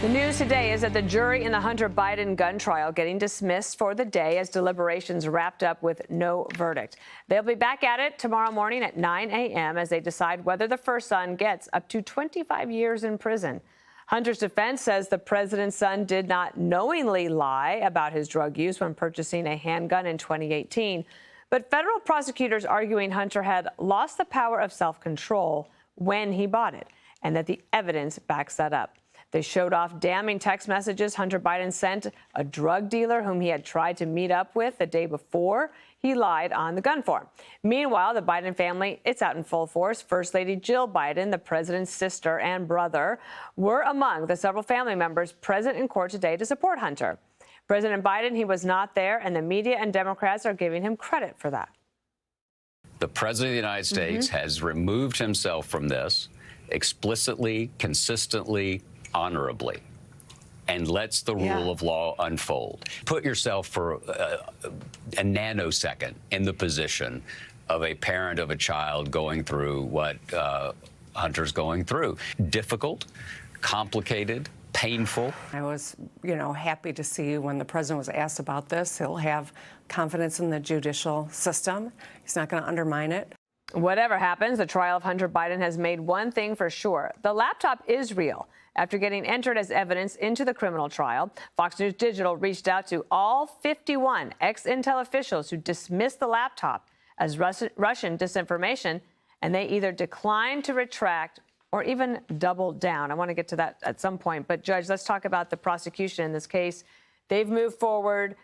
The news today is that the jury in the Hunter Biden gun trial getting dismissed for the day as deliberations wrapped up with no verdict. They'll be back at it tomorrow morning at 9 a.m. as they decide whether the first son gets up to 25 years in prison. Hunter's defense says the president's son did not knowingly lie about his drug use when purchasing a handgun in 2018. But federal prosecutors arguing Hunter had lost the power of self-control when he bought it, and that the evidence backs that up. They showed off damning text messages Hunter Biden sent a drug dealer whom he had tried to meet up with the day before he lied on the gun form. Meanwhile, the Biden family, it's out in full force. First Lady Jill Biden, the president's sister and brother, were among the several family members present in court today to support Hunter. President Biden, he was not there, and the media and Democrats are giving him credit for that. The president of the United States has removed himself from this explicitly, consistently, honorably, and lets the rule of law unfold. Put yourself for a nanosecond in the position of a parent of a child going through what Hunter's going through. Difficult, complicated, painful. I was, happy to see when the president was asked about this. He'll have confidence in the judicial system. He's not going to undermine it. Whatever happens, the trial of Hunter Biden has made one thing for sure. The laptop is real. After getting entered as evidence into the criminal trial, Fox News Digital reached out to all 51 ex-Intel officials who dismissed the laptop as Russian disinformation, and they either declined to retract or even doubled down. I want to get to that at some point. But, Judge, let's talk about the prosecution in this case. They've moved forward.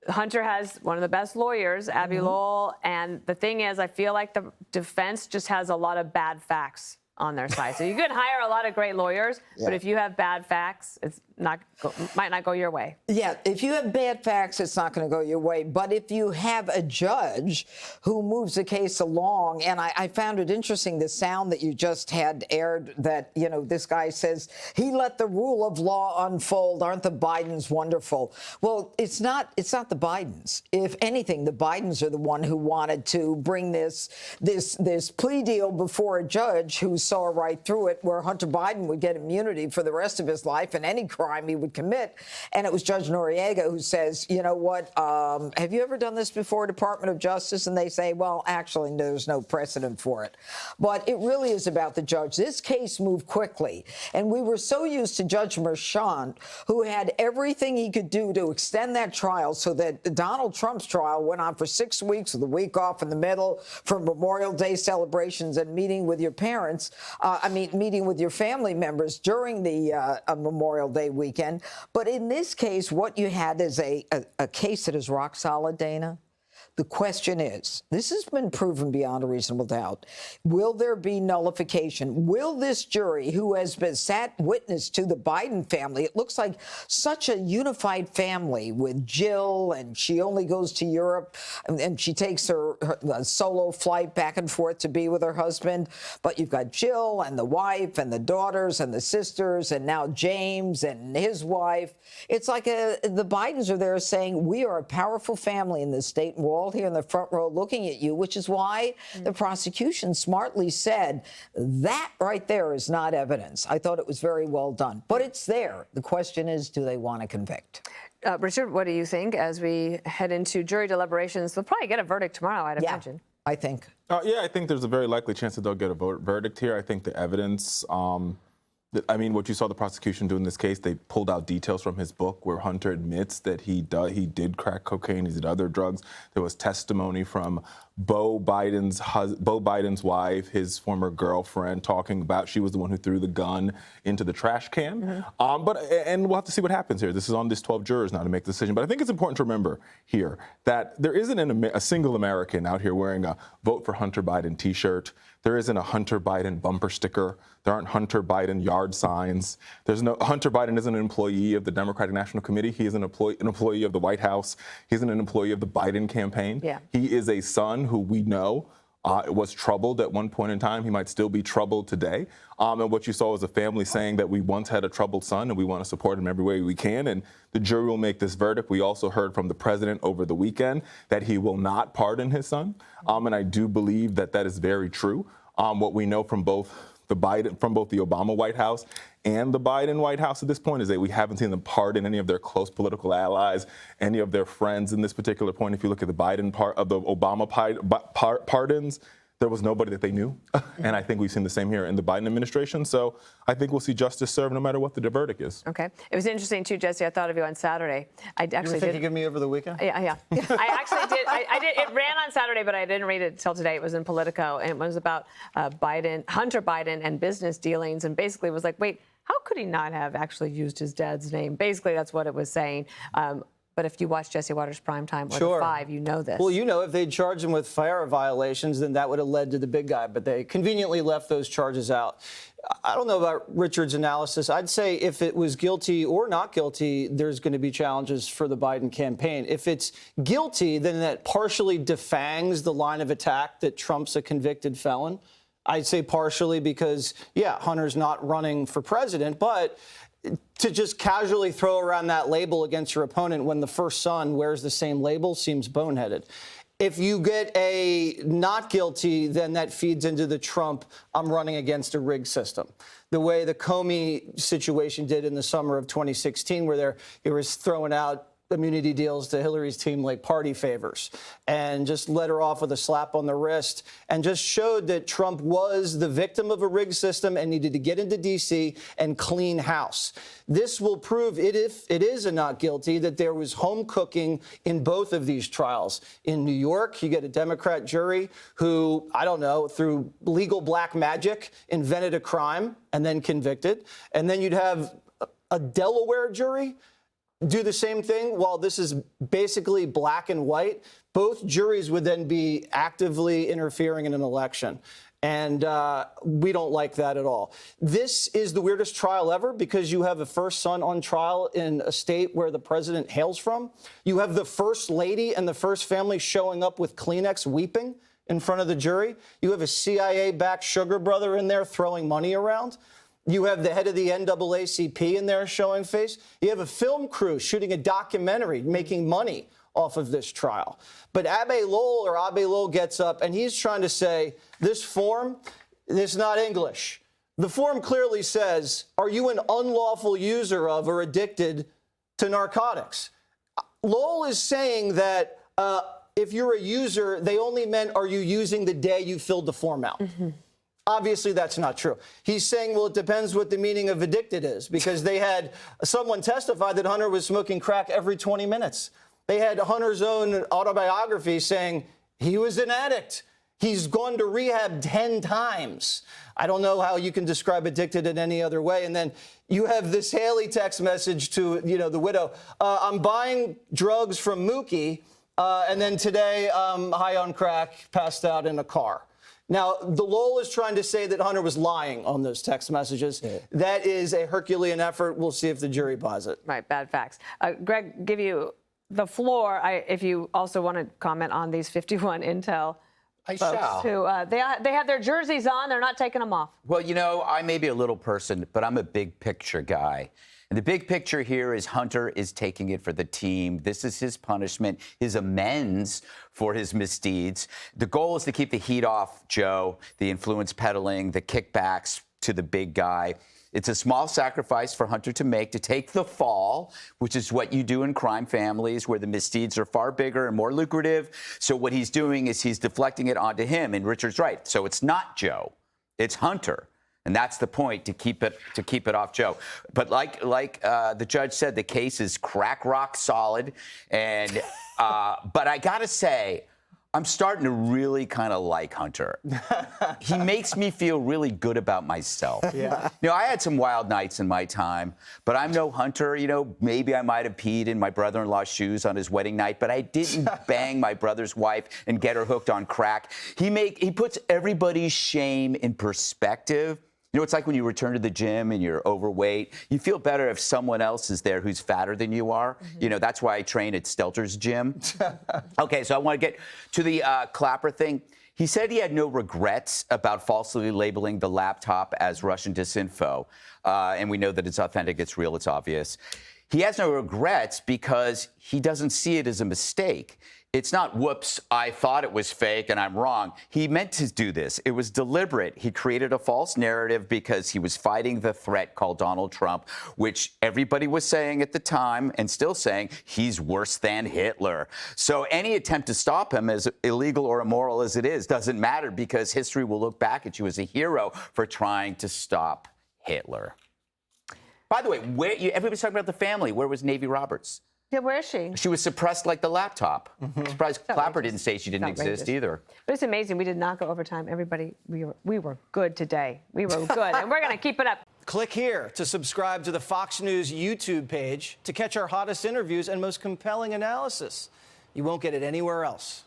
Hunter has one of the best lawyers, Abby Lowell, and the thing is, I feel like the defense just has a lot of bad facts on their side. So you could hire a lot of great lawyers, but if you have bad facts, it's might not go your way. Yeah, if you have bad facts, it's not going to go your way. But if you have a judge who moves the case along, and I found it interesting, the sound that you just had aired that, this guy says, he let the rule of law unfold. Aren't the Bidens wonderful? Well, it's not the Bidens. If anything, the Bidens are the one who wanted to bring this plea deal before a judge who saw right through it, where Hunter Biden would get immunity for the rest of his life and any crime he would commit. And it was Judge Noriega who says, you know what, have you ever done this before, Department of Justice? And they say, well, actually, there's no precedent for it. But it really is about the judge. This case moved quickly. And we were so used to Judge Merchan, who had everything he could do to extend that trial so that Donald Trump's trial went on for 6 weeks with a week off in the middle for Memorial Day celebrations and meeting with your parents, meeting with your family members during the Memorial Day weekend. But in this case, what you had is a case that is rock solid, Dana. The question is, this has been proven beyond a reasonable doubt. Will there be nullification? Will this jury, who has been sat witness to the Biden family, it looks like such a unified family with Jill, and she only goes to Europe, and she takes her solo flight back and forth to be with her husband. But you've got Jill and the wife and the daughters and the sisters, and now James and his wife. It's like the Bidens are there saying, we are a powerful family in this state, and we're all here in the front row looking at you, which is why the prosecution smartly said that right there is not evidence. I thought it was very well done, but it's there. The question is, do they want to convict? Richard, what do you think as we head into jury deliberations? They'll probably get a verdict tomorrow, I'd imagine. I think. I think there's a very likely chance that they'll get a verdict here. I think the evidence, what you saw the prosecution do in this case, they pulled out details from his book where Hunter admits that he did crack cocaine, he did other drugs. There was testimony from Beau Biden's wife, his former girlfriend, talking about she was the one who threw the gun into the trash can. And we'll have to see what happens here. This is on these 12 jurors now to make the decision. But I think it's important to remember here that there isn't a single American out here wearing a Vote for Hunter Biden T-shirt. There isn't a Hunter Biden bumper sticker. There aren't Hunter Biden yard signs. Hunter Biden isn't an employee of the Democratic National Committee. He is an employee of the White House. He isn't an employee of the Biden campaign. Yeah. He is a son who we know was troubled at one point in time. He might still be troubled today. And what you saw was a family saying that we once had a troubled son and we want to support him every way we can. And the jury will make this verdict. We also heard from the president over the weekend that he will not pardon his son. And I do believe that that is very true. What we know from both from both the Obama White House and the Biden White House at this point is that we haven't seen them pardon any of their close political allies, any of their friends in this particular point. If you look at the Biden part of the Obama pardons, there was nobody that they knew. And I think we've seen the same here in the Biden administration. So I think we'll see justice served no matter what the verdict is. Okay. It was interesting, too, Jesse. I thought of you on Saturday. I actually did. You think me over the weekend? Yeah. I actually did. I did. It ran on Saturday, but I didn't read it until today. It was in Politico, and it was about Hunter Biden and business dealings, and basically was like, wait, how could he not have actually used his dad's name? Basically, that's what it was saying. But if you watch Jesse Watters Primetime or The Five, you know this. Well, you know, if they'd charged him with FARA violations, then that would have led to the big guy. But they conveniently left those charges out. I don't know about Richard's analysis. I'd say if it was guilty or not guilty, there's going to be challenges for the Biden campaign. If it's guilty, then that partially defangs the line of attack that Trump's a convicted felon. I'd say partially because, yeah, Hunter's not running for president, but to just casually throw around that label against your opponent when the first son wears the same label seems boneheaded. If you get a not guilty, then that feeds into the Trump, I'm running against a rigged system. The way the Comey situation did in the summer of 2016, where it was throwing out immunity deals to Hillary's team like party favors and just let her off with a slap on the wrist and just showed that Trump was the victim of a rigged system and needed to get into D.C. and clean house. This will prove, if it is a not guilty, that there was home cooking in both of these trials. In New York, you get a Democrat jury who, I don't know, through legal black magic invented a crime and then convicted. And then you'd have a Delaware jury do the same thing. While this is basically black and white, both juries would then be actively interfering in an election. And we don't like that at all. This is the weirdest trial ever because you have a first son on trial in a state where the president hails from. You have the first lady and the first family showing up with Kleenex weeping in front of the jury. You have a CIA-backed sugar brother in there throwing money around. You have the head of the NAACP in there showing face. You have a film crew shooting a documentary, making money off of this trial. But Abe Lowell gets up and he's trying to say, this form is not English. The form clearly says, are you an unlawful user of or addicted to narcotics? Lowell is saying that if you're a user, they only meant, are you using the day you filled the form out? Mm-hmm. Obviously, that's not true. He's saying, well, it depends what the meaning of addicted is, because they had someone testify that Hunter was smoking crack every 20 minutes. They had Hunter's own autobiography saying he was an addict. He's gone to rehab 10 times. I don't know how you can describe addicted in any other way. And then you have this Haley text message to, the widow. I'm buying drugs from Mookie, and then today I'm high on crack, passed out in a car. Now, the Lowell is trying to say that Hunter was lying on those text messages. Yeah. That is a Herculean effort. We'll see if the jury buys it. Right, bad facts. Greg, give you the floor. If you also want to comment on these 51 Intel I folks shall. who they have their jerseys on. They're not taking them off. Well, I may be a little person, but I'm a big picture guy. And the big picture here is Hunter is taking it for the team. This is his punishment, his amends for his misdeeds. The goal is to keep the heat off Joe, the influence peddling, the kickbacks to the big guy. It's a small sacrifice for Hunter to make, to take the fall, which is what you do in crime families where the misdeeds are far bigger and more lucrative. So what he's doing is he's deflecting it onto him. And Richard's right. So it's not Joe, it's Hunter. And that's the point, to keep it off Joe. But like the judge said, the case is crack rock solid. And but I got to say, I'm starting to really kind of like Hunter. He makes me feel really good about myself. Yeah. I had some wild nights in my time, but I'm no Hunter. Maybe I might have peed in my brother-in-law's shoes on his wedding night, but I didn't bang my brother's wife and get her hooked on crack. He puts everybody's shame in perspective. It's like when you return to the gym and you're overweight. You feel better if someone else is there who's fatter than you are. Mm-hmm. That's why I train at Stelter's gym. Okay, so I want to get to the Clapper thing. He said he had no regrets about falsely labeling the laptop as Russian disinfo. And we know that it's authentic, it's real, it's obvious. He has no regrets because he doesn't see it as a mistake. It's not, whoops, I thought it was fake and I'm wrong. He meant to do this. It was deliberate. He created a false narrative because he was fighting the threat called Donald Trump, which everybody was saying at the time and still saying he's worse than Hitler. So any attempt to stop him, as illegal or immoral as it is, doesn't matter because history will look back at you as a hero for trying to stop Hitler. By the way, everybody's talking about the family. Where was Navy Roberts? Yeah, where is she? She was suppressed like the laptop. Surprised Clapper didn't say she didn't exist either. But it's amazing. We did not go overtime. Everybody, we were good today. We were good, and we're going to keep it up. Click here to subscribe to the Fox News YouTube page to catch our hottest interviews and most compelling analysis. You won't get it anywhere else.